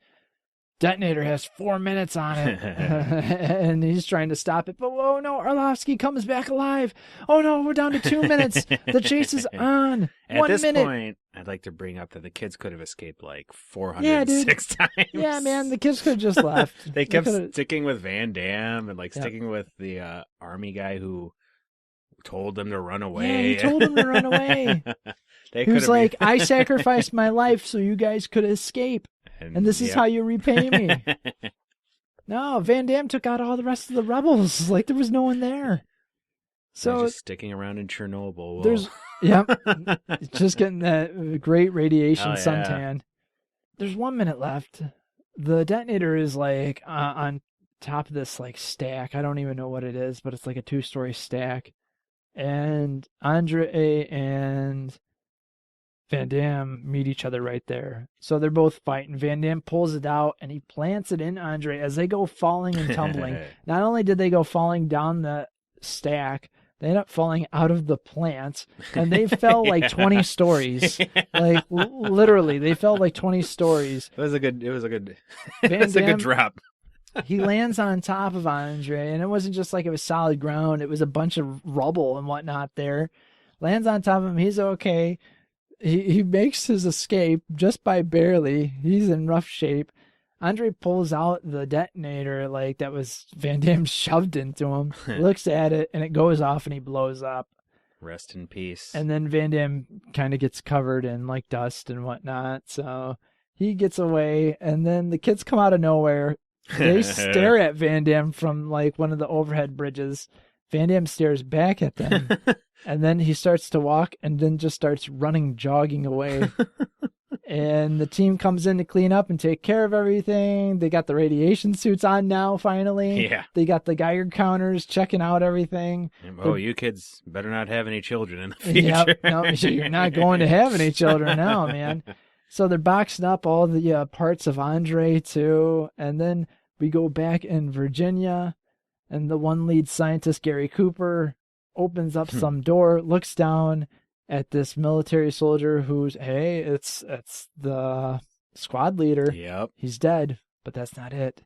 Detonator has 4 minutes on it. And he's trying to stop it. But oh no, Arlovsky comes back alive. Oh no, we're down to 2 minutes. The chase is on. At 1 this minute. point, I'd like to bring up that the kids could have escaped like 406 times. Yeah, man, the kids could have just left. They kept could've- sticking with Van Damme and like Yep. sticking with the army guy who told them to run Yeah, away. he told them to run away. They He was could've like, I sacrificed my life so you guys could escape. And this is yep. how you repay me. No, Van Damme took out all the rest of the rebels. Like there was no one there. So So just sticking around in Chernobyl. there's, yep, just getting that great radiation Oh, yeah. suntan. There's 1 minute left. The detonator is like on top of this like stack. I don't even know what it is, but it's like a 2-story stack. And Andre and Van Damme meet each other right there. So they're both fighting. Van Damme pulls it out and he plants it in Andre as they go falling and tumbling. Not only did they go falling down the stack, they end up falling out of the plant and they fell like 20 stories. Like literally, they fell like 20 stories. It was a good Van it was a Damme- good drop. He lands on top of Andre, and it wasn't just like it was solid ground. It was a bunch of rubble and whatnot there. Lands on top of him. He's okay. He makes his escape just by barely. He's in rough shape. Andre pulls out the detonator like that was Van Damme shoved into him, looks at it, and it goes off and he blows up. Rest in peace. And then Van Damme kind of gets covered in like dust and whatnot. So he gets away, and then the kids come out of nowhere. They stare at Van Damme from like one of the overhead bridges. Van Damme stares back at them. And then he starts to walk and then just starts running, jogging away. And the team comes in to clean up and take care of everything. They got the radiation suits on now, finally. Yeah. They got the Geiger counters checking out everything. Oh, you kids better not have any children in the future. Yep. No, you're not going to have any children now, man. So they're boxing up all the parts of Andre, too. And then we go back in Virginia, and the one lead scientist, Gary Cooper, opens up some door, looks down at this military soldier who's, hey, it's the squad leader. Yep. He's dead, but that's not it.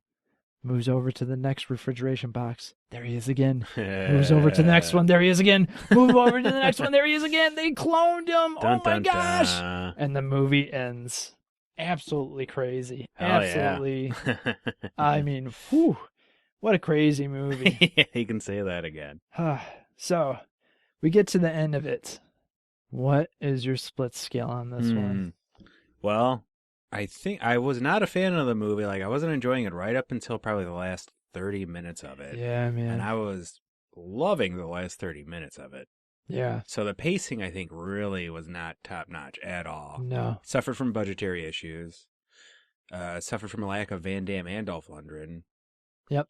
Moves over to the next refrigeration box. There he is again. Moves over to the next one. There he is again. Move over to the next one. There he is again. They cloned him. Dun, Oh my dun, gosh. dun. And the movie ends. Absolutely crazy. Hell Absolutely. yeah. I mean, whew, what a crazy movie. Yeah, you can say that again. So, we get to the end of it. What is your split scale on this one? Well, I think I was not a fan of the movie. Like, I wasn't enjoying it right up until probably the last 30 minutes of it. Yeah, man. And I was loving the last 30 minutes of it. Yeah. So the pacing, I think, really was not top notch at all. No. Suffered from budgetary issues. suffered from a lack of Van Damme and Dolph Lundgren. Yep.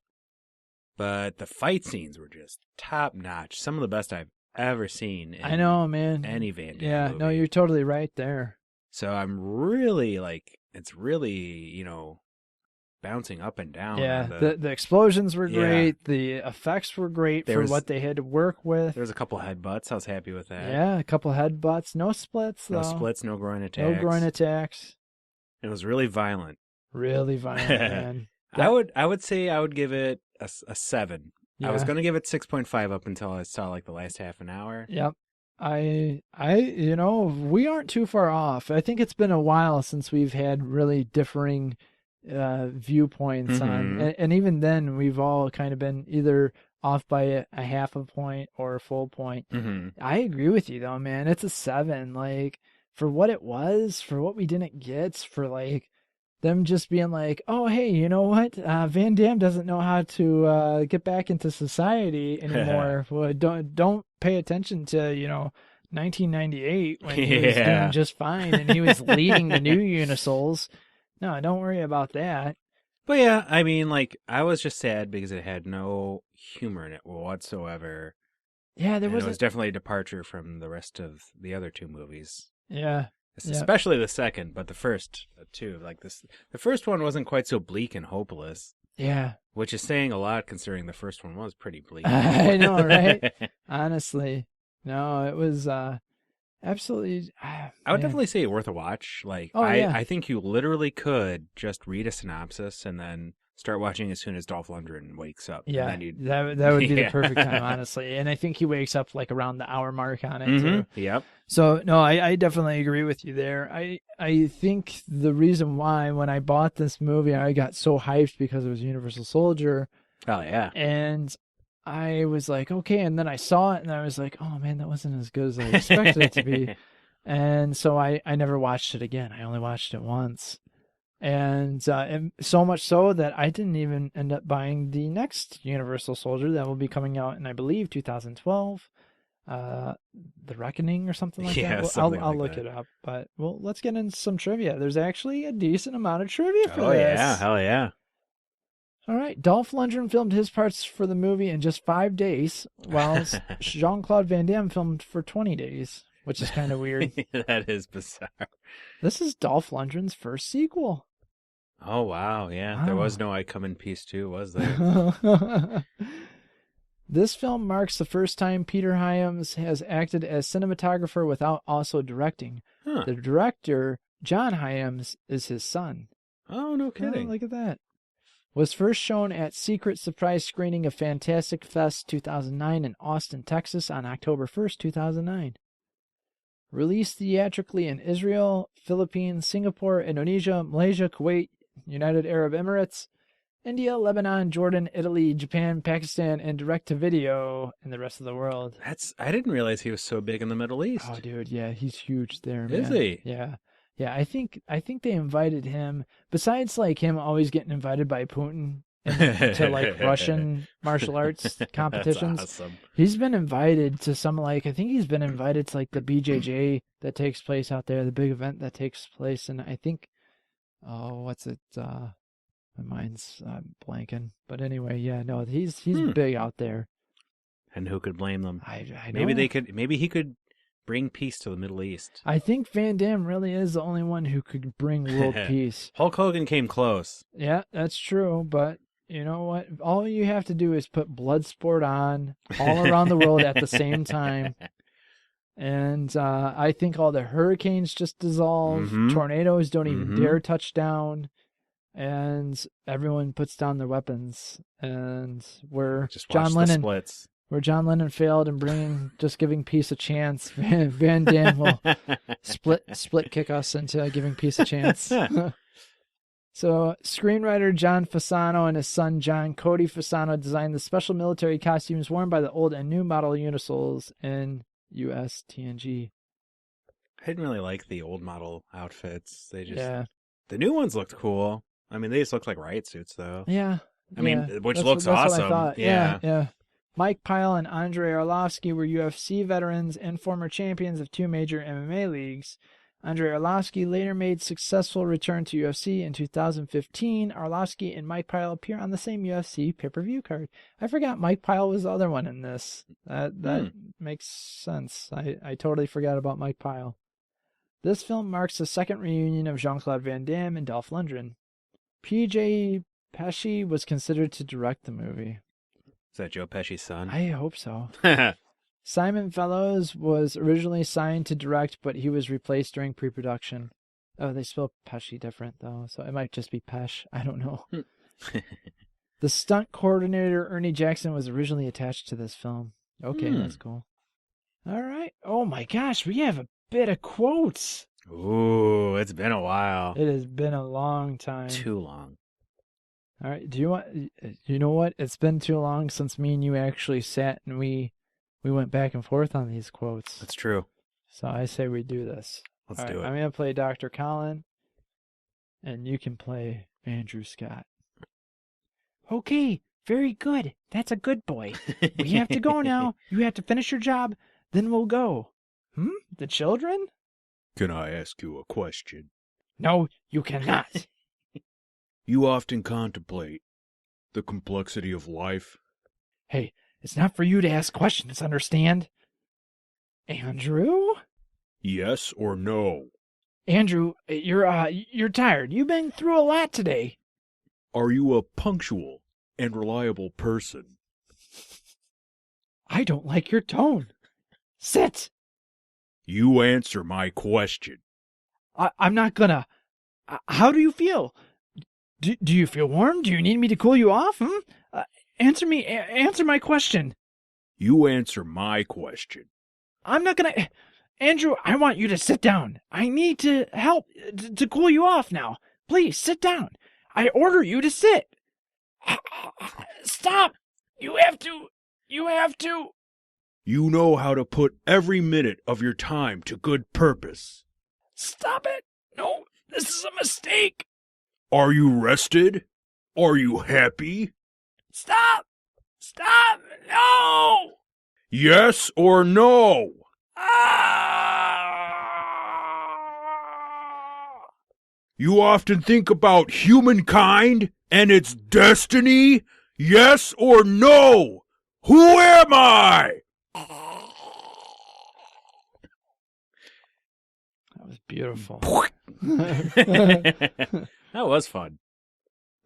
But the fight scenes were just top notch. Some of the best I've ever seen. In I know, man. Any Van Damme Yeah, movie. no, you're totally right there. So I'm really it's really, bouncing up and down. Yeah, the explosions were great. The effects were great for what they had to work with. There was a couple headbutts. I was happy with that. Yeah, a couple headbutts. No splits, though. No splits, no groin attacks. No groin attacks. It was really violent. Really violent, man. I would say I would give it a 7. Yeah. I was going to give it 6.5 up until I saw like the last half an hour. Yep. We aren't too far off. I think it's been a while since we've had really differing viewpoints on, and even then we've all kind of been either off by a half a point or a full point. I agree with you though, man. It's a 7. Like, for what it was, for what we didn't get, for like them just being like, oh, hey, you know what? Van Damme doesn't know how to get back into society anymore. Well, don't pay attention to, 1998 when he was doing just fine and he was leading the new Unisouls. No, don't worry about that. But yeah, I mean, I was just sad because it had no humor in it whatsoever. Yeah, it was definitely a departure from the rest of the other 2 movies. Yeah. Especially the second, but the first too. The first one wasn't quite so bleak and hopeless. Yeah. Which is saying a lot considering the first one was pretty bleak. I know, right? Honestly. No, it was absolutely... I would definitely say worth a watch. I think you literally could just read a synopsis and then start watching as soon as Dolph Lundgren wakes up. Yeah, and then that would be the perfect time, honestly. And I think he wakes up around the hour mark on it, too. Yep. So, no, I definitely agree with you there. I think the reason why when I bought this movie, I got so hyped because it was Universal Soldier. Oh, yeah. And I was like, okay, and then I saw it, and I was like, oh, man, that wasn't as good as I expected it to be. And so I never watched it again. I only watched it once. And so much so that I didn't even end up buying the next Universal Soldier that will be coming out in, I believe, 2012. The Reckoning or something like that. I'll look it up. But, well, let's get into some trivia. There's actually a decent amount of trivia for this. Oh, yeah. Hell yeah. All right. Dolph Lundgren filmed his parts for the movie in just 5 days, while Jean-Claude Van Damme filmed for 20 days, which is kind of weird. That is bizarre. This is Dolph Lundgren's first sequel. Oh, wow. Yeah. Wow. There was no I Come in Peace too, was there? This film marks the first time Peter Hyams has acted as cinematographer without also directing. Huh. The director, John Hyams, is his son. Oh, no kidding. Oh, look at that. Was first shown at secret surprise screening of Fantastic Fest 2009 in Austin, Texas on October 1st, 2009. Released theatrically in Israel, Philippines, Singapore, Indonesia, Malaysia, Kuwait, United Arab Emirates, India, Lebanon, Jordan, Italy, Japan, Pakistan, and direct-to-video in the rest of the world. I didn't realize he was so big in the Middle East. Oh, dude, yeah, he's huge there, man. Is he? Yeah. Yeah, I think they invited him, besides him always getting invited by Putin to Russian martial arts competitions. That's awesome. He's been invited to some I think he's been invited to the BJJ that takes place out there, the big event that takes place, and I think what's it? My mind's blanking. But anyway, yeah, no, he's big out there. And who could blame them? I know. Maybe he could bring peace to the Middle East. I think Van Damme really is the only one who could bring world peace. Hulk Hogan came close. Yeah, that's true, but you know what? All you have to do is put Bloodsport on all around the world at the same time. And I think all the hurricanes just dissolve. Mm-hmm. Tornadoes don't even dare touch down. And everyone puts down their weapons. And where just John watch Lennon... the splits. Where John Lennon failed in just giving peace a chance, Van Damme will split kick us into giving peace a chance. So, screenwriter John Fasano and his son John Cody Fasano designed the special military costumes worn by the old and new model Unisouls in US TNG. I didn't really like the old model outfits. The new ones looked cool. I mean, they just looked like riot suits, though. Yeah. I mean, which looks awesome. What I thought. Yeah. Mike Pyle and Andrei Arlovsky were UFC veterans and former champions of 2 major MMA leagues. Andrei Arlovsky later made successful return to UFC in 2015. Arlovsky and Mike Pyle appear on the same UFC pay-per-view card. I forgot Mike Pyle was the other one in this. That makes sense. I totally forgot about Mike Pyle. This film marks the second reunion of Jean-Claude Van Damme and Dolph Lundgren. P.J. Pesci was considered to direct the movie. Is that Joe Pesci's son? I hope so. Simon Fellows was originally signed to direct, but he was replaced during pre-production. Oh, they spell Pesci different, though, so it might just be Pesh. I don't know. The stunt coordinator, Ernie Jackson, was originally attached to this film. Okay, that's cool. All right. Oh, my gosh, we have a bit of quotes. Ooh, it's been a while. It has been a long time. Too long. All right, you know what? It's been too long since me and you actually sat and we went back and forth on these quotes. That's true. So I say we do this. Let's do it. I'm going to play Dr. Colin, and you can play Andrew Scott. Okay, very good. That's a good boy. We have to go now. You have to finish your job, then we'll go. The children? Can I ask you a question? No, you cannot. You often contemplate the complexity of life. Hey, it's not for you to ask questions, understand? Andrew? Yes or no? Andrew, you're tired. You've been through a lot today. Are you a punctual and reliable person? I don't like your tone. Sit. You answer my question. I'm not gonna. How do you feel? Do you feel warm? Do you need me to cool you off? Answer me. Answer my question. You answer my question. I'm not gonna. Andrew, I want you to sit down. I need to help to cool you off now. Please sit down. I order you to sit. Stop. You have to. You know how to put every minute of your time to good purpose. Stop it. No, this is a mistake. Are you rested? Are you happy? Stop. No. Yes or no? You often think about humankind and its destiny? Yes or no? Who am I? That was beautiful. That was fun.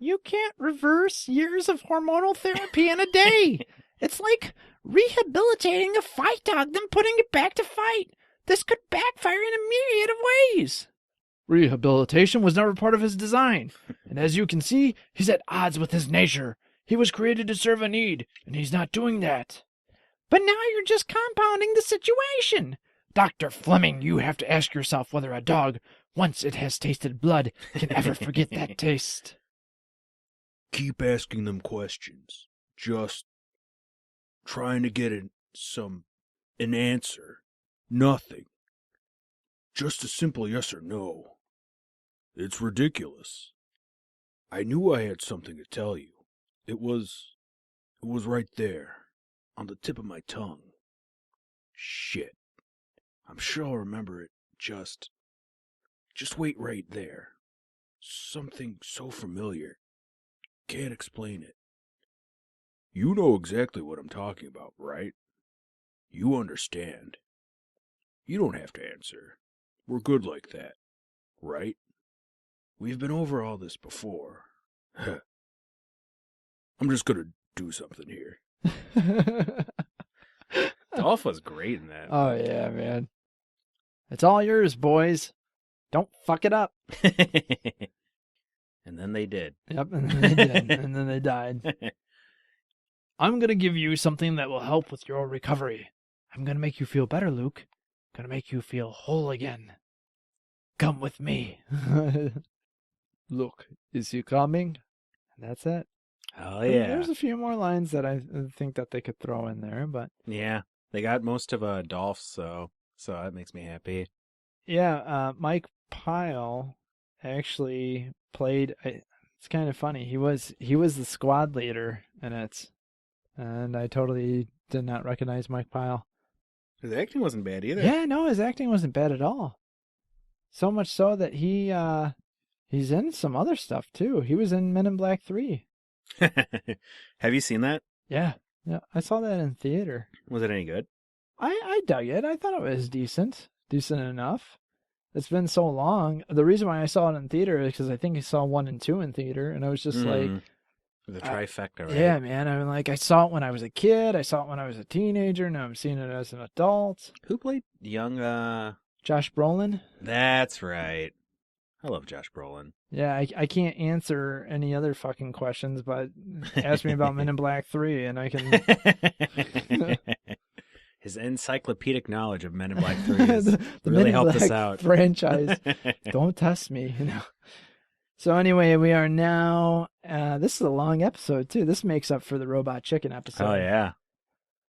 You can't reverse years of hormonal therapy in a day. It's like rehabilitating a fight dog, then putting it back to fight. This could backfire in a myriad of ways. Rehabilitation was never part of his design. And as you can see, he's at odds with his nature. He was created to serve a need, and he's not doing that. But now you're just compounding the situation. Dr. Fleming, you have to ask yourself whether a dog, once it has tasted blood, can ever forget that taste. Keep asking them questions. Just trying to get an answer. Nothing. Just a simple yes or no. It's ridiculous. I knew I had something to tell you. It was right there, on the tip of my tongue. Shit. I'm sure I'll remember it. Just wait right there. Something so familiar. Can't explain it. You know exactly what I'm talking about, right? You understand. You don't have to answer. We're good like that, right? We've been over all this before. I'm just gonna do something here. Dolph was great in that. Oh, yeah, man. It's all yours, boys. Don't fuck it up. And then they did. Yep, and then they did. And then they died. I'm going to give you something that will help with your recovery. I'm going to make you feel better, Luke. I'm going to make you feel whole again. Come with me. Look, is he coming? And that's it. Oh, yeah. There's a few more lines that I think that they could throw in there, but... Yeah, they got most of Dolph's, so that makes me happy. Yeah, Mike Pyle actually played... It's kind of funny. He was the squad leader in it, and I totally did not recognize Mike Pyle. His acting wasn't bad either. Yeah, no, his acting wasn't bad at all. So much so that he's in some other stuff too. He was in Men in Black 3. Have you seen that? Yeah. I saw that in theater. Was it any good? I dug it. I thought it was decent enough. It's been so long. The reason why I saw it in theater is because I think I saw 1 and 2 in theater, and I was just like, the trifecta, right? yeah, man. I'm like, I saw it when I was a kid. I saw it when I was a teenager. Now I'm seeing it as an adult. Who played young? Josh Brolin. That's right. I love Josh Brolin. Yeah, I can't answer any other fucking questions, but ask me about Men in Black 3, and I can. His encyclopedic knowledge of Men in Black 3 has the really Men in helped Black us out. Franchise. Don't test me, So anyway, we are now. This is a long episode too. This makes up for the Robot Chicken episode. Oh yeah.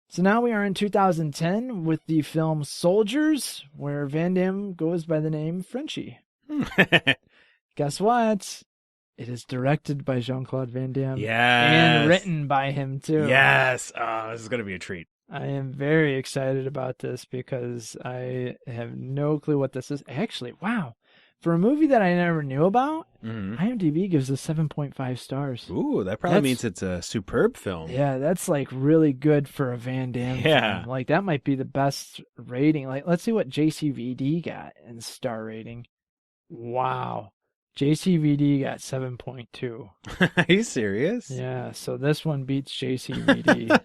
So now we are in 2010 with the film Soldiers, where Van Damme goes by the name Frenchie. Guess what? It is directed by Jean-Claude Van Damme. Yes. And written by him too. Yes. Oh, this is gonna be a treat. I am very excited about this because I have no clue what this is. Actually, wow. For a movie that I never knew about, IMDb gives us 7.5 stars. Ooh, that probably means it's a superb film. Yeah, that's like really good for a Van Damme film. Like that might be the best rating. Like let's see what JCVD got in star rating. Wow. JCVD got 7.2. Are you serious? Yeah, so this one beats JCVD.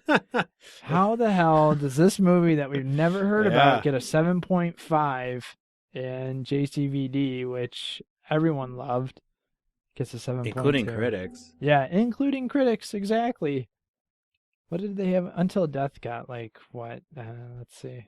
How the hell does this movie that we've never heard about get a 7.5 in JCVD, which everyone loved, gets a 7.2? Including critics. Yeah, including critics, exactly. What did they have? Until Death got like what? Let's see.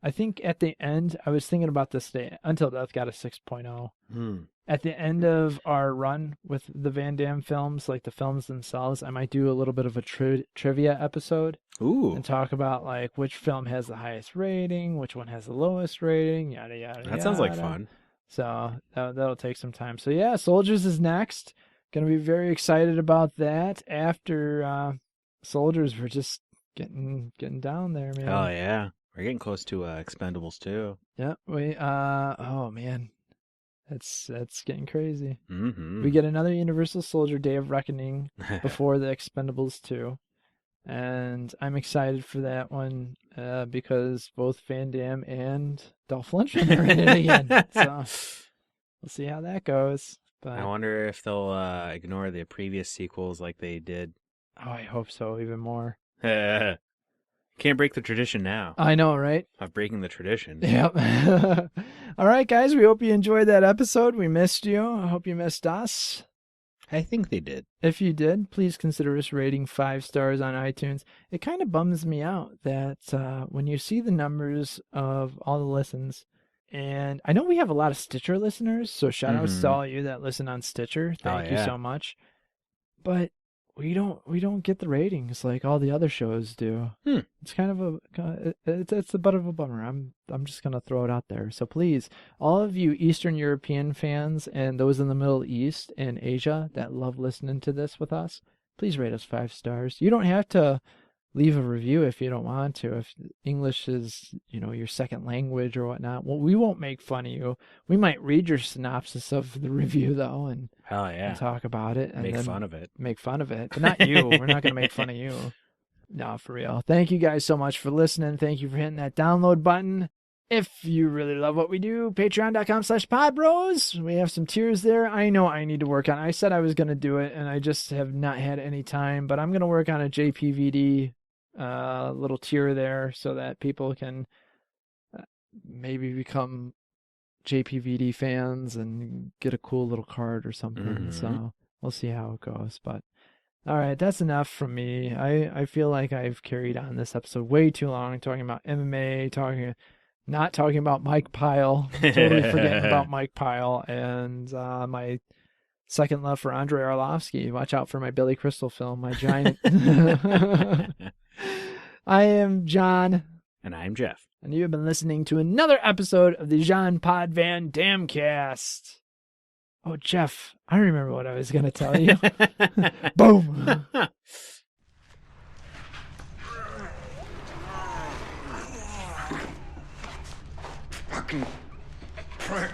I think at the end, I was thinking about this day. Until Death got a 6.0. At the end of our run with the Van Damme films, like the films themselves, I might do a little bit of a trivia episode. Ooh. And talk about like which film has the highest rating, which one has the lowest rating, yada, yada, That sounds like fun. So that'll take some time. So yeah, Soldiers is next. Going to be very excited about that. After Soldiers, we're just getting down there, man. Oh, yeah. We're getting close to Expendables 2. Yeah, oh man, that's getting crazy. Mm-hmm. We get another Universal Soldier Day of Reckoning before the Expendables 2, and I'm excited for that one because both Van Damme and Dolph Lundgren are in it again. So we'll see how that goes. But I wonder if they'll ignore the previous sequels like they did. Oh, I hope so, even more. Can't break the tradition now. I know, right? Of breaking the tradition. Yep. All right, guys. We hope you enjoyed that episode. We missed you. I hope you missed us. I think they did. If you did, please consider us rating 5 stars on iTunes. It kind of bums me out that when you see the numbers of all the listens, and I know we have a lot of Stitcher listeners, so shout outs to all you that listen on Stitcher. Thank you so much. But we don't get the ratings like all the other shows do. It's kind of it's a bit of a bummer. I'm just gonna throw it out there. So please, all of you Eastern European fans and those in the Middle East and Asia that love listening to this with us, please rate us 5 stars. You don't have to leave a review if you don't want to. If English is, your second language or whatnot, well, we won't make fun of you. We might read your synopsis of the review though, and talk about it and make fun of it. Make fun of it, but not you. We're not going to make fun of you. No, for real. Thank you guys so much for listening. Thank you for hitting that download button. If you really love what we do, patreon.com/podbros. We have some tiers there. I know I need to work on. I said I was going to do it, and I just have not had any time, but I'm going to work on a JPVD little tier there so that people can maybe become JPVD fans and get a cool little card or something. So we'll see how it goes. But all right, that's enough from me. I feel like I've carried on this episode way too long, talking about MMA, not talking about Mike Pyle, totally forgetting about Mike Pyle, and my second love for Andrei Arlovsky. Watch out for my Billy Crystal film, my giant. I am John. And I'm Jeff. And you have been listening to another episode of the Jean Pod Van Damme Cast. Oh, Jeff, I don't remember what I was going to tell you. Boom. Fucking prick.